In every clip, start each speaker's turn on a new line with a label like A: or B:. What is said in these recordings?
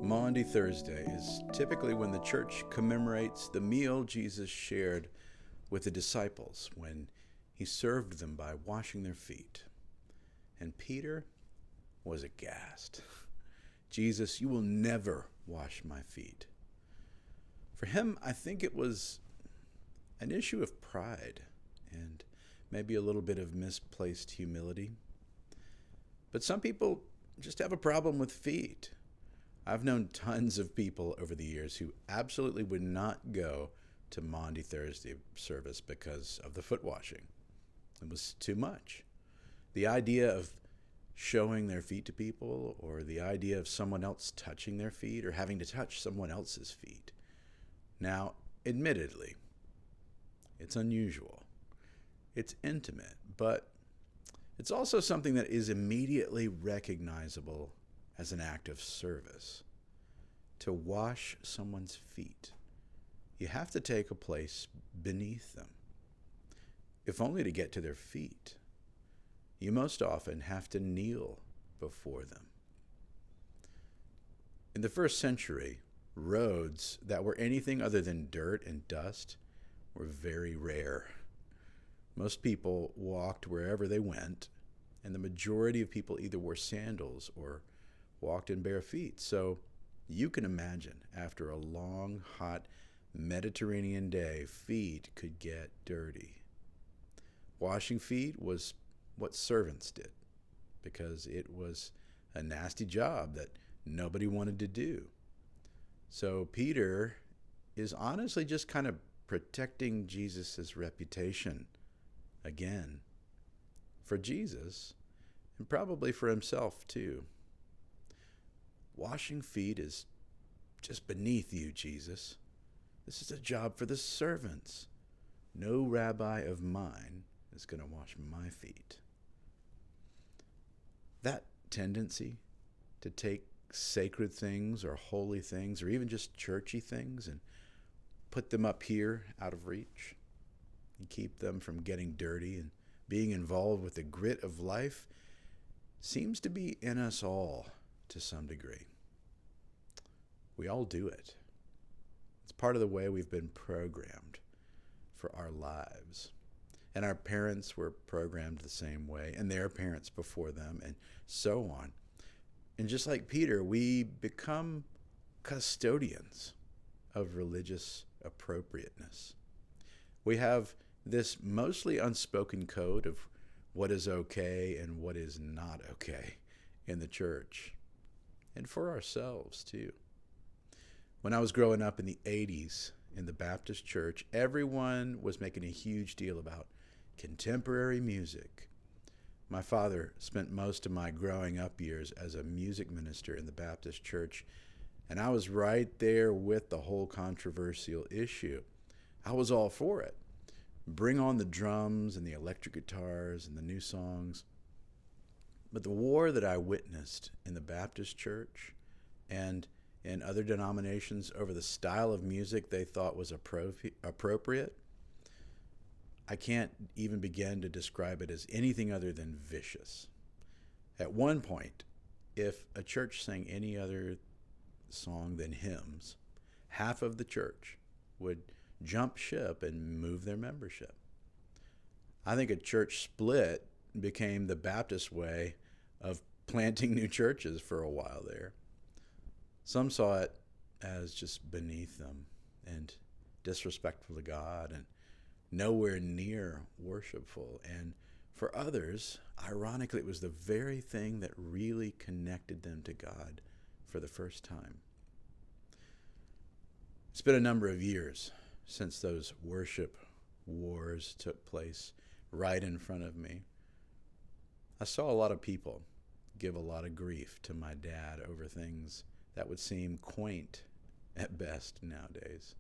A: Maundy Thursday is typically when the church commemorates the meal Jesus shared with the disciples when he served them by washing their feet. And Peter was aghast. Jesus, you will never wash my feet. For him, I think it was an issue of pride and maybe a little bit of misplaced humility. But some people just have a problem with feet. I've known tons of people over the years who absolutely would not go to Maundy Thursday service because of the foot washing. It was too much. The idea of showing their feet to people, or the idea of someone else touching their feet, or having to touch someone else's feet. Now, admittedly, it's unusual. It's intimate, but it's also something that is immediately recognizable as an act of service. To wash someone's feet, you have to take a place beneath them, if only to get to their feet. You most often have to kneel before them. In the first century, roads that were anything other than dirt and dust were very rare. Most people walked wherever they went, and the majority of people either wore sandals or walked in bare feet. So you can imagine, after a long, hot Mediterranean day, feet could get dirty. Washing feet was what servants did, because it was a nasty job that nobody wanted to do. So Peter is honestly just kind of protecting Jesus' reputation again, for Jesus, and probably for himself too. Washing feet is just beneath you, Jesus. This is a job for the servants. No rabbi of mine is going to wash my feet. That tendency to take sacred things or holy things or even just churchy things and put them up here out of reach and keep them from getting dirty and being involved with the grit of life seems to be in us all to some degree. We all do it. It's part of the way we've been programmed for our lives. And our parents were programmed the same way, and their parents before them, and so on. And just like Peter, we become custodians of religious appropriateness. We have this mostly unspoken code of what is okay and what is not okay in the church, and for ourselves too. When I was growing up in the 80s in the Baptist church, everyone was making a huge deal about contemporary music. My father spent most of my growing up years as a music minister in the Baptist church, and I was right there with the whole controversial issue. I was all for it. Bring on the drums and the electric guitars and the new songs. But the war that I witnessed in the Baptist church and in other denominations over the style of music they thought was appropriate, I can't even begin to describe it as anything other than vicious. At one point, if a church sang any other song than hymns, half of the church would jump ship and move their membership. I think a church split became the Baptist way of planting new churches for a while there. Some saw it as just beneath them and disrespectful to God and nowhere near worshipful. And for others, ironically, it was the very thing that really connected them to God for the first time. It's been a number of years since those worship wars took place right in front of me. I saw a lot of people give a lot of grief to my dad over things that would seem quaint at best nowadays.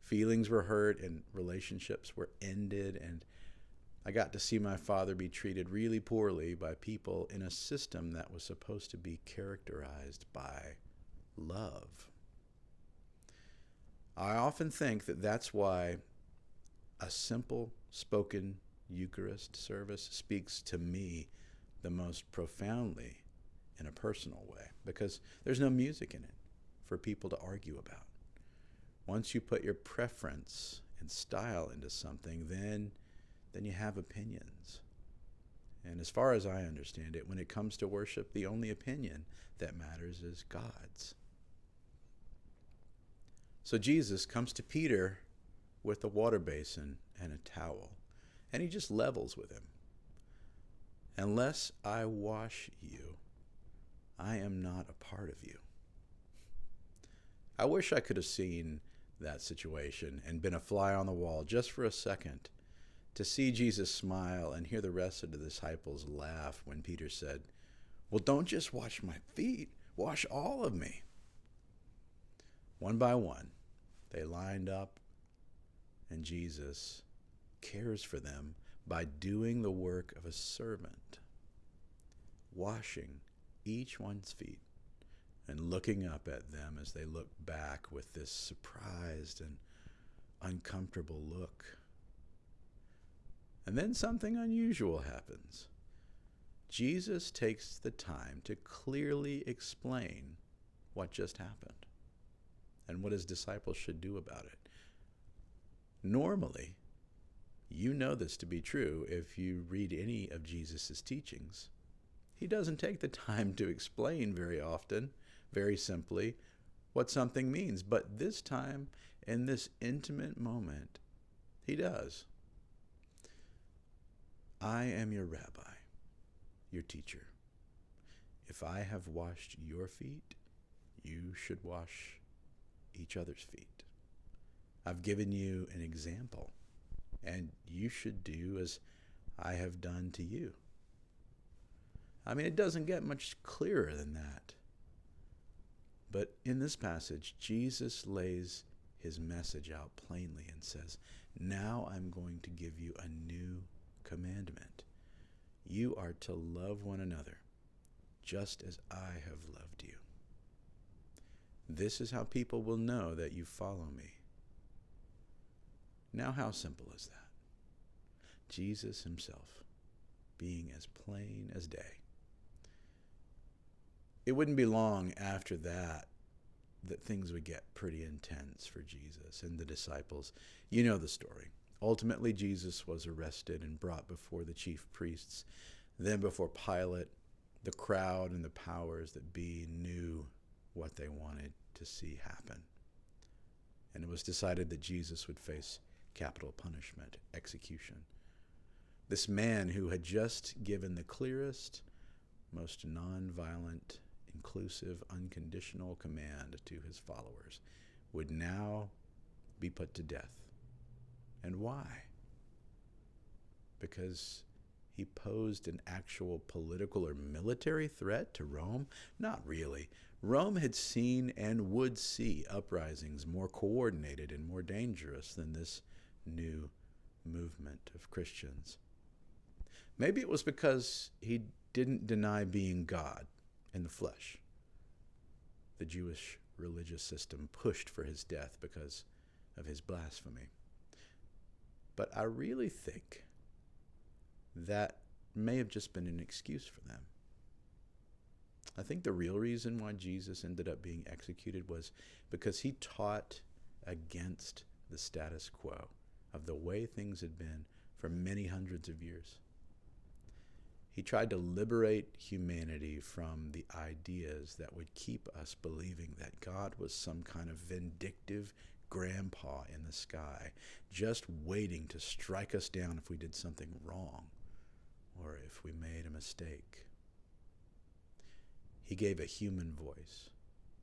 A: Feelings were hurt and relationships were ended, and I got to see my father be treated really poorly by people in a system that was supposed to be characterized by love. I often think that that's why a simple spoken Eucharist service speaks to me the most profoundly in a personal way, because there's no music in it. for people to argue about. Once you put your preference and style into something, then you have opinions. And as far as I understand it, when it comes to worship, the only opinion that matters is God's. So Jesus comes to Peter with a water basin and a towel, and he just levels with him. Unless I wash you, I am not a part of you. I wish I could have seen that situation and been a fly on the wall just for a second to see Jesus smile and hear the rest of the disciples laugh when Peter said, "Well, don't just wash my feet, wash all of me." One by one, they lined up, and Jesus cares for them by doing the work of a servant, washing each one's feet and looking up at them as they look back with this surprised and uncomfortable look. And then something unusual happens. Jesus takes the time to clearly explain what just happened and what his disciples should do about it. Normally, you know this to be true if you read any of Jesus' teachings. He doesn't take the time to explain very often, very simply, what something means. But this time, in this intimate moment, he does. I am your rabbi, your teacher. If I have washed your feet, you should wash each other's feet. I've given you an example, and you should do as I have done to you. I mean, it doesn't get much clearer than that. But in this passage, Jesus lays his message out plainly and says, now I'm going to give you a new commandment. You are to love one another just as I have loved you. This is how people will know that you follow me. Now, how simple is that? Jesus himself being as plain as day. It wouldn't be long after that things would get pretty intense for Jesus and the disciples. You know the story. Ultimately, Jesus was arrested and brought before the chief priests, then before Pilate. The crowd and the powers that be knew what they wanted to see happen. And it was decided that Jesus would face capital punishment, execution. This man who had just given the clearest, most nonviolent, inclusive, unconditional command to his followers would now be put to death. And why? Because he posed an actual political or military threat to Rome? Not really. Rome had seen and would see uprisings more coordinated and more dangerous than this new movement of Christians. Maybe it was because he didn't deny being God in the flesh. The Jewish religious system pushed for his death because of his blasphemy. But I really think that may have just been an excuse for them. I think the real reason why Jesus ended up being executed was because he taught against the status quo of the way things had been for many hundreds of years. He tried to liberate humanity from the ideas that would keep us believing that God was some kind of vindictive grandpa in the sky, just waiting to strike us down if we did something wrong or if we made a mistake. He gave a human voice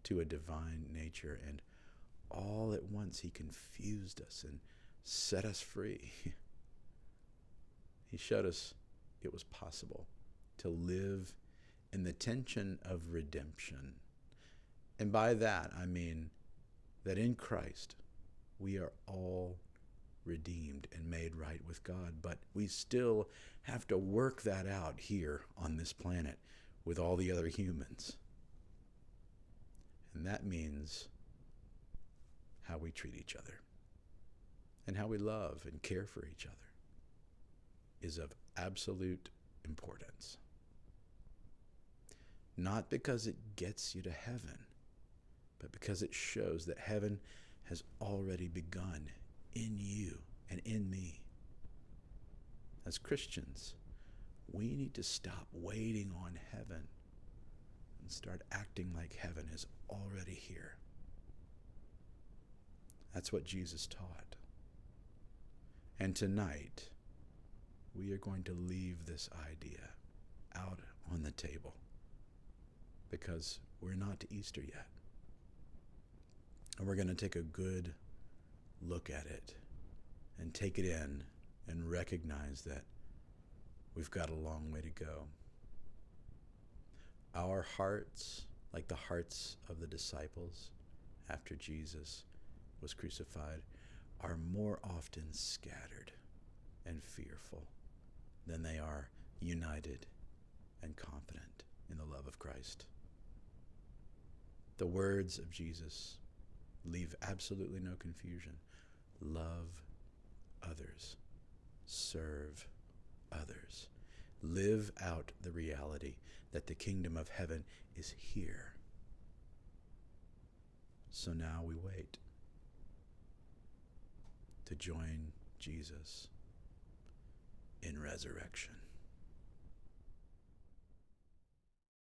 A: to a divine nature, and all at once he confused us and set us free. He showed us it was possible to live in the tension of redemption. And by that, I mean that in Christ, we are all redeemed and made right with God, but we still have to work that out here on this planet with all the other humans. And that means how we treat each other and how we love and care for each other is of absolute importance. Not because it gets you to heaven, but because it shows that heaven has already begun in you and in me. As Christians, we need to stop waiting on heaven and start acting like heaven is already here. That's what Jesus taught. And tonight, we are going to leave this idea out on the table because we're not to Easter yet. And we're going to take a good look at it and take it in and recognize that we've got a long way to go. Our hearts, like the hearts of the disciples after Jesus was crucified, are more often scattered and fearful than they are united and confident in the love of Christ. The words of Jesus leave absolutely no confusion. Love others. Serve others. Live out the reality that the kingdom of heaven is here. So now we wait to join Jesus in resurrection.